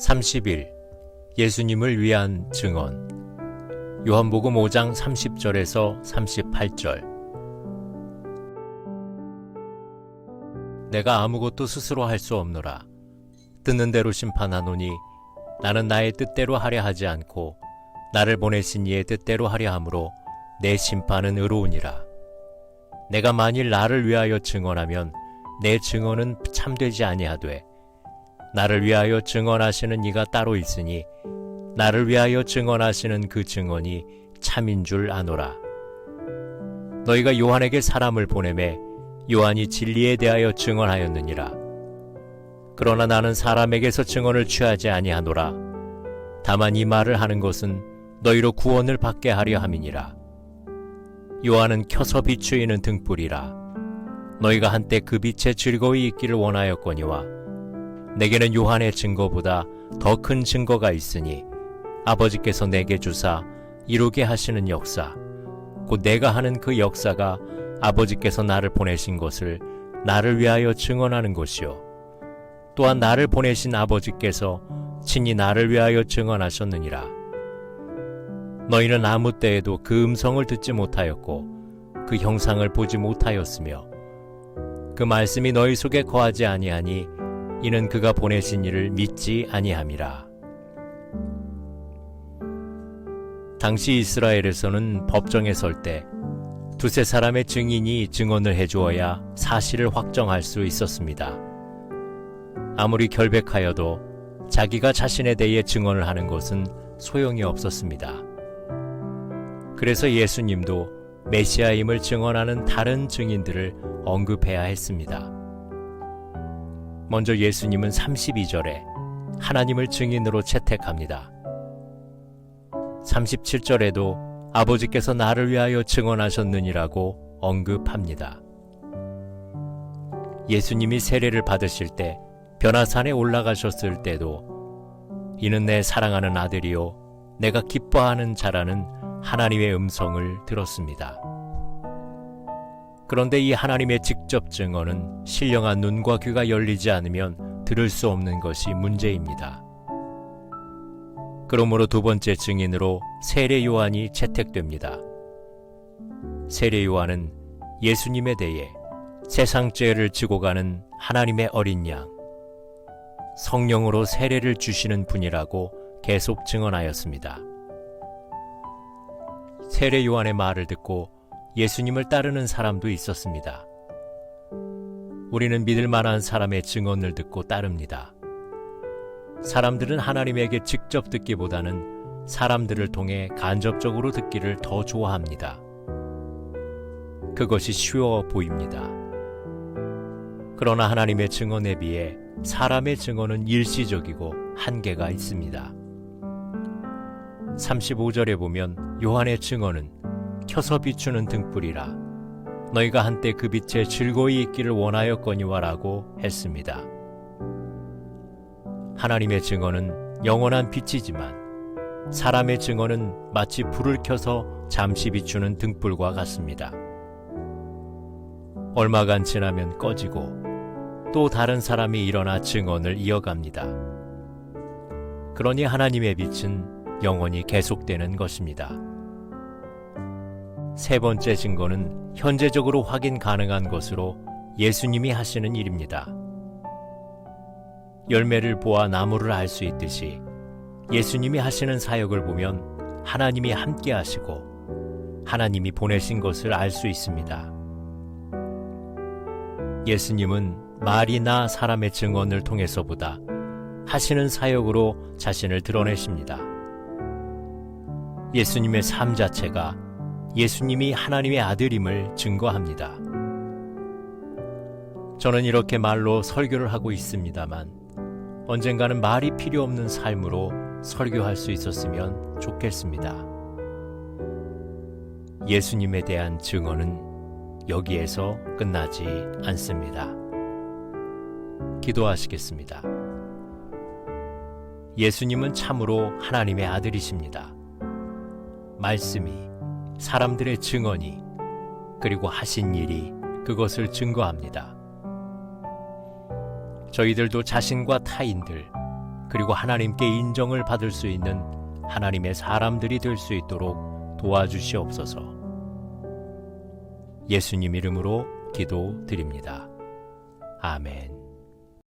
30일 예수님을 위한 증언. 요한복음 5장 30절에서 38절. 내가 아무것도 스스로 할 수 없노라. 듣는 대로 심판하노니 나는 나의 뜻대로 하려 하지 않고 나를 보내신 이의 뜻대로 하려 함으로 내 심판은 의로우니라. 내가 만일 나를 위하여 증언하면 내 증언은 참되지 아니하되 나를 위하여 증언하시는 이가 따로 있으니 나를 위하여 증언하시는 그 증언이 참인 줄 아노라. 너희가 요한에게 사람을 보내매 요한이 진리에 대하여 증언하였느니라. 그러나 나는 사람에게서 증언을 취하지 아니하노라. 다만 이 말을 하는 것은 너희로 구원을 받게 하려 함이니라. 요한은 켜서 비추이는 등불이라. 너희가 한때 그 빛에 즐거이 있기를 원하였거니와 내게는 요한의 증거보다 더 큰 증거가 있으니 아버지께서 내게 주사 이루게 하시는 역사, 곧 내가 하는 그 역사가 아버지께서 나를 보내신 것을 나를 위하여 증언하는 것이요 또한 나를 보내신 아버지께서 친히 나를 위하여 증언하셨느니라. 너희는 아무 때에도 그 음성을 듣지 못하였고 그 형상을 보지 못하였으며 그 말씀이 너희 속에 거하지 아니하니 이는 그가 보내신 이를 믿지 아니함이라. 당시 이스라엘에서는 법정에 설 때 두세 사람의 증인이 증언을 해주어야 사실을 확정할 수 있었습니다. 아무리 결백하여도 자기가 자신에 대해 증언을 하는 것은 소용이 없었습니다. 그래서 예수님도 메시아임을 증언하는 다른 증인들을 언급해야 했습니다. 먼저 예수님은 32절에 하나님을 증인으로 채택합니다. 37절에도 아버지께서 나를 위하여 증언하셨느니라고 언급합니다. 예수님이 세례를 받으실 때 변화산에 올라가셨을 때도 이는 내 사랑하는 아들이요 내가 기뻐하는 자라는 하나님의 음성을 들었습니다. 그런데 이 하나님의 직접 증언은 신령한 눈과 귀가 열리지 않으면 들을 수 없는 것이 문제입니다. 그러므로 두 번째 증인으로 세례 요한이 채택됩니다. 세례 요한은 예수님에 대해 세상 죄를 지고 가는 하나님의 어린 양, 성령으로 세례를 주시는 분이라고 계속 증언하였습니다. 세례 요한의 말을 듣고 예수님을 따르는 사람도 있었습니다. 우리는 믿을 만한 사람의 증언을 듣고 따릅니다. 사람들은 하나님에게 직접 듣기보다는 사람들을 통해 간접적으로 듣기를 더 좋아합니다. 그것이 쉬워 보입니다. 그러나 하나님의 증언에 비해 사람의 증언은 일시적이고 한계가 있습니다. 35절에 보면 요한의 증언은 켜서 비추는 등불이라 너희가 한때 그 빛에 즐거이 있기를 원하였거니와 라고 했습니다. 하나님의 증언은 영원한 빛이지만 사람의 증언은 마치 불을 켜서 잠시 비추는 등불과 같습니다. 얼마간 지나면 꺼지고 또 다른 사람이 일어나 증언을 이어갑니다. 그러니 하나님의 빛은 영원히 계속되는 것입니다. 세 번째 증거는 현재적으로 확인 가능한 것으로 예수님이 하시는 일입니다. 열매를 보아 나무를 알 수 있듯이 예수님이 하시는 사역을 보면 하나님이 함께 하시고 하나님이 보내신 것을 알 수 있습니다. 예수님은 말이나 사람의 증언을 통해서보다 하시는 사역으로 자신을 드러내십니다. 예수님의 삶 자체가 예수님이 하나님의 아들임을 증거합니다. 저는 이렇게 말로 설교를 하고 있습니다만 언젠가는 말이 필요 없는 삶으로 설교할 수 있었으면 좋겠습니다. 예수님에 대한 증언은 여기에서 끝나지 않습니다. 기도하시겠습니다. 예수님은 참으로 하나님의 아들이십니다. 말씀이, 사람들의 증언이, 그리고 하신 일이 그것을 증거합니다. 저희들도 자신과 타인들, 그리고 하나님께 인정을 받을 수 있는 하나님의 사람들이 될 수 있도록 도와주시옵소서. 예수님 이름으로 기도드립니다. 아멘.